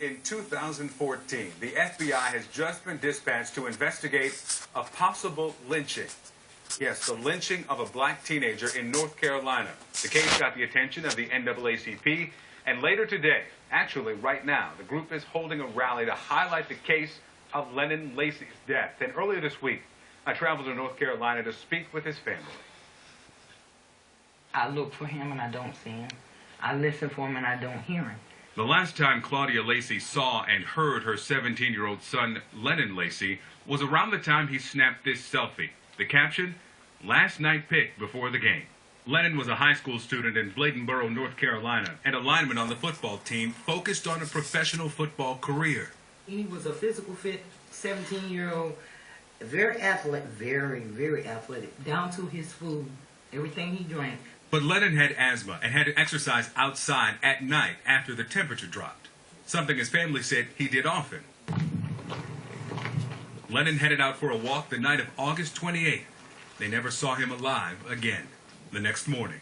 In 2014, the FBI has just been dispatched to investigate a possible lynching. Yes, the lynching of a black teenager in North Carolina. The case got the attention of the NAACP, and later today, actually right now, the group is holding a rally to highlight the case of Lennon Lacy's death. And earlier this week, I traveled to North Carolina to speak with his family. I look for him and I don't see him. I listen for him and I don't hear him. The last time Claudia Lacy saw and heard her 17-year-old son, Lennon Lacy, was around the time he snapped this selfie. The caption, "Last night pick before the game." Lennon was a high school student in Bladenboro, North Carolina, and a lineman on the football team focused on a professional football career. He was a physical fit 17-year-old, very athletic, very athletic, down to his food, everything he drank. But Lennon had asthma and had to exercise outside at night after the temperature dropped, something his family said he did often. Lennon headed out for a walk the night of August 28th. They never saw him alive again. The next morning.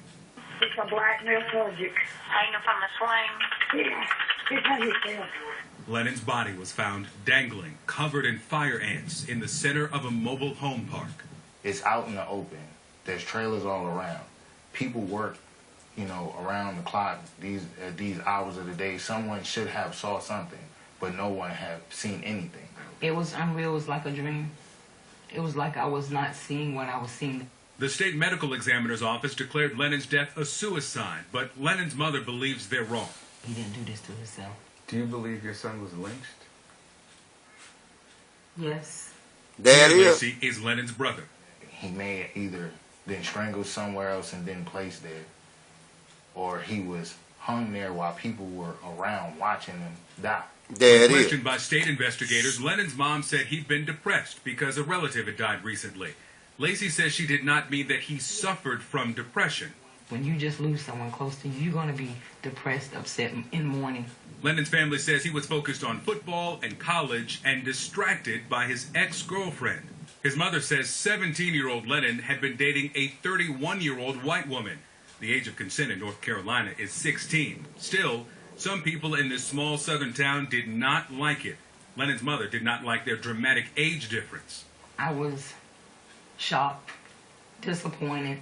It's a black male subject. Hanging from the swing. Yeah, it's how you feel. Lennon's body was found dangling, covered in fire ants, in the center of a mobile home park. It's out in the open. There's trailers all around. People work, around the clock at these hours of the day. Someone should have saw something, but no one have seen anything. It was unreal. It was like a dream. It was like I was not seeing what I was seeing. The state medical examiner's office declared Lennon's death a suicide, but Lennon's mother believes they're wrong. He didn't do this to himself. Do you believe your son was lynched? Yes. There it is. Lacy is Lennon's brother. He may have either been strangled somewhere else and then placed there, or he was hung there while people were around watching him die. There it is. Questioned by state investigators, Lennon's mom said he'd been depressed because a relative had died recently. Lacy says she did not mean that he suffered from depression. When you just lose someone close to you, you're going to be depressed, upset, in mourning. Lennon's family says he was focused on football and college and distracted by his ex-girlfriend. His mother says 17-year-old Lennon had been dating a 31-year-old white woman. The age of consent in North Carolina is 16. Still, some people in this small southern town did not like it. Lennon's mother did not like their dramatic age difference. I was shocked, disappointed,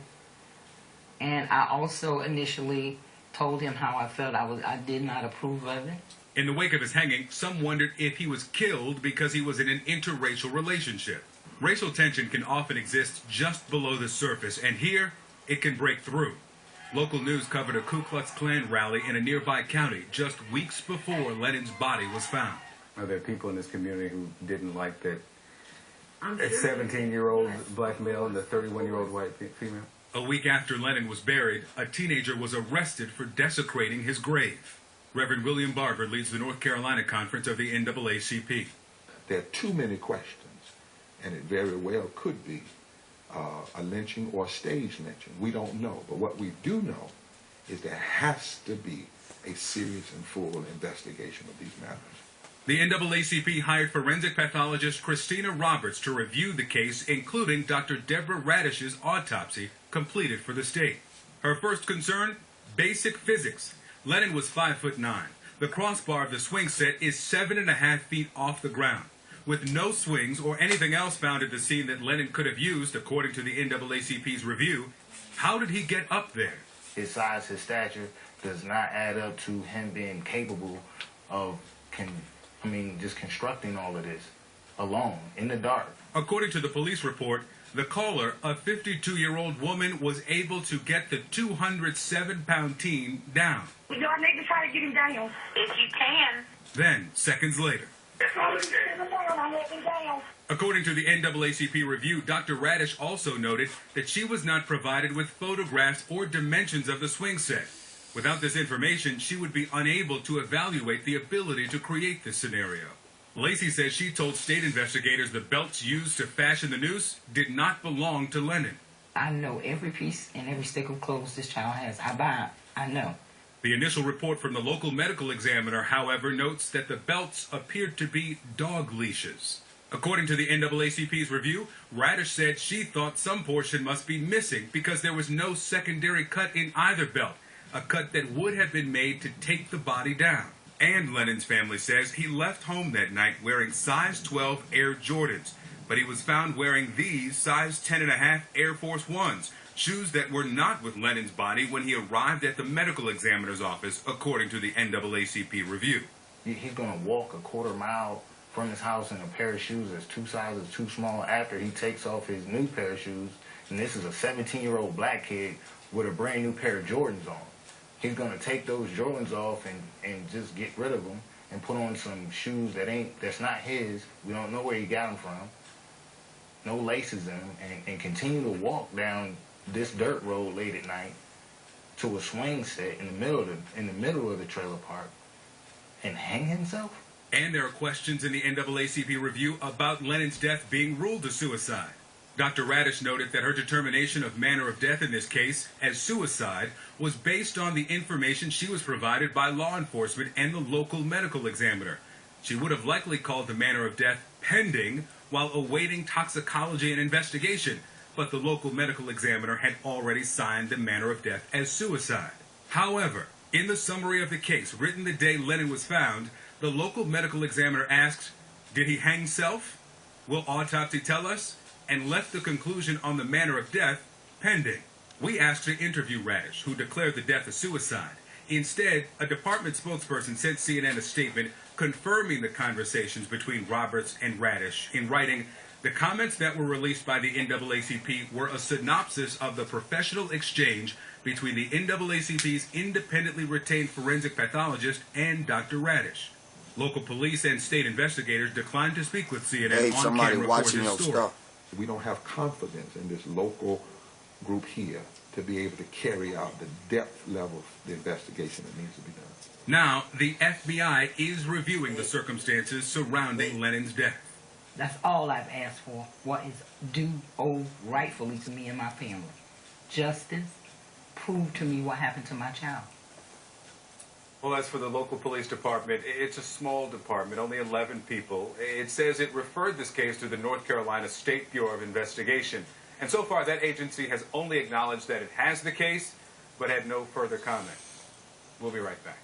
and I also initially told him how I felt. I did not approve of it. In the wake of his hanging, some wondered if he was killed because he was in an interracial relationship. Racial tension can often exist just below the surface, and here, it can break through. Local news covered a Ku Klux Klan rally in a nearby county just weeks before Lennon's body was found. Are there people in this community who didn't like that a 17-year-old black male and a 31-year-old white female? A week after Lennon was buried, a teenager was arrested for desecrating his grave. Reverend William Barber leads the North Carolina conference of the NAACP. There are too many questions, and it very well could be a lynching or stage lynching. We don't know, but what we do know is there has to be a serious and full investigation of these matters. The NAACP hired forensic pathologist Christina Roberts to review the case, including Dr. Deborah Radish's autopsy completed for the state. Her first concern, basic physics. Lennon was 5'9". The crossbar of the swing set is 7.5 feet off the ground. With no swings or anything else found at the scene that Lennon could have used, according to the NAACP's review, how did he get up there? His size, his stature does not add up to him being capable of just constructing all of this alone, in the dark. According to the police report, the caller, a 52-year-old woman, was able to get the 207-pound teen down. Do I need to try to get him down? If you can. Then, seconds later. According to the NAACP review, Dr. Radish also noted that she was not provided with photographs or dimensions of the swing set. Without this information, she would be unable to evaluate the ability to create this scenario. Lacy says she told state investigators the belts used to fashion the noose did not belong to Lennon. I know every piece and every stick of clothes this child has. I buy it. I know. The initial report from the local medical examiner, however, notes that the belts appeared to be dog leashes. According to the NAACP's review, Radish said she thought some portion must be missing because there was no secondary cut in either belt, a cut that would have been made to take the body down. And Lennon's family says he left home that night wearing size 12 Air Jordans, but he was found wearing these size 10.5 Air Force Ones, shoes that were not with Lennon's body when he arrived at the medical examiner's office, according to the NAACP review. He's going to walk a quarter mile from his house in a pair of shoes that's 2 sizes too small after he takes off his new pair of shoes, and this is a 17-year-old black kid with a brand new pair of Jordans on. He's going to take those Jordans off and just get rid of them and put on some shoes that's not his. We don't know where he got them from. No laces in them, and continue to walk down this dirt road late at night to a swing set in the middle of the trailer park and hang himself. And there are questions in the NAACP review about Lennon's death being ruled a suicide. Dr. Radish noted that her determination of manner of death in this case as suicide was based on the information she was provided by law enforcement and the local medical examiner. She would have likely called the manner of death pending while awaiting toxicology and investigation, but the local medical examiner had already signed the manner of death as suicide. However, in the summary of the case written the day Lennon was found, the local medical examiner asked, "Did he hang self? Will autopsy tell us?" and left the conclusion on the manner of death pending. We asked to interview Radish, who declared the death a suicide. Instead, a department spokesperson sent CNN a statement confirming the conversations between Roberts and Radish. In writing, the comments that were released by the NAACP were a synopsis of the professional exchange between the NAACP's independently retained forensic pathologist and Dr. Radish. Local police and state investigators declined to speak with CNN on camera for this story. We don't have confidence in this local group here to be able to carry out the depth level of the investigation that needs to be done. Now, the FBI is reviewing the circumstances surrounding Lennon's death. That's all I've asked for. What is due, owed rightfully to me and my family. Justice. Prove to me what happened to my child. Well, as for the local police department, it's a small department, only 11 people. It says it referred this case to the North Carolina State Bureau of Investigation. And so far, that agency has only acknowledged that it has the case, but had no further comment. We'll be right back.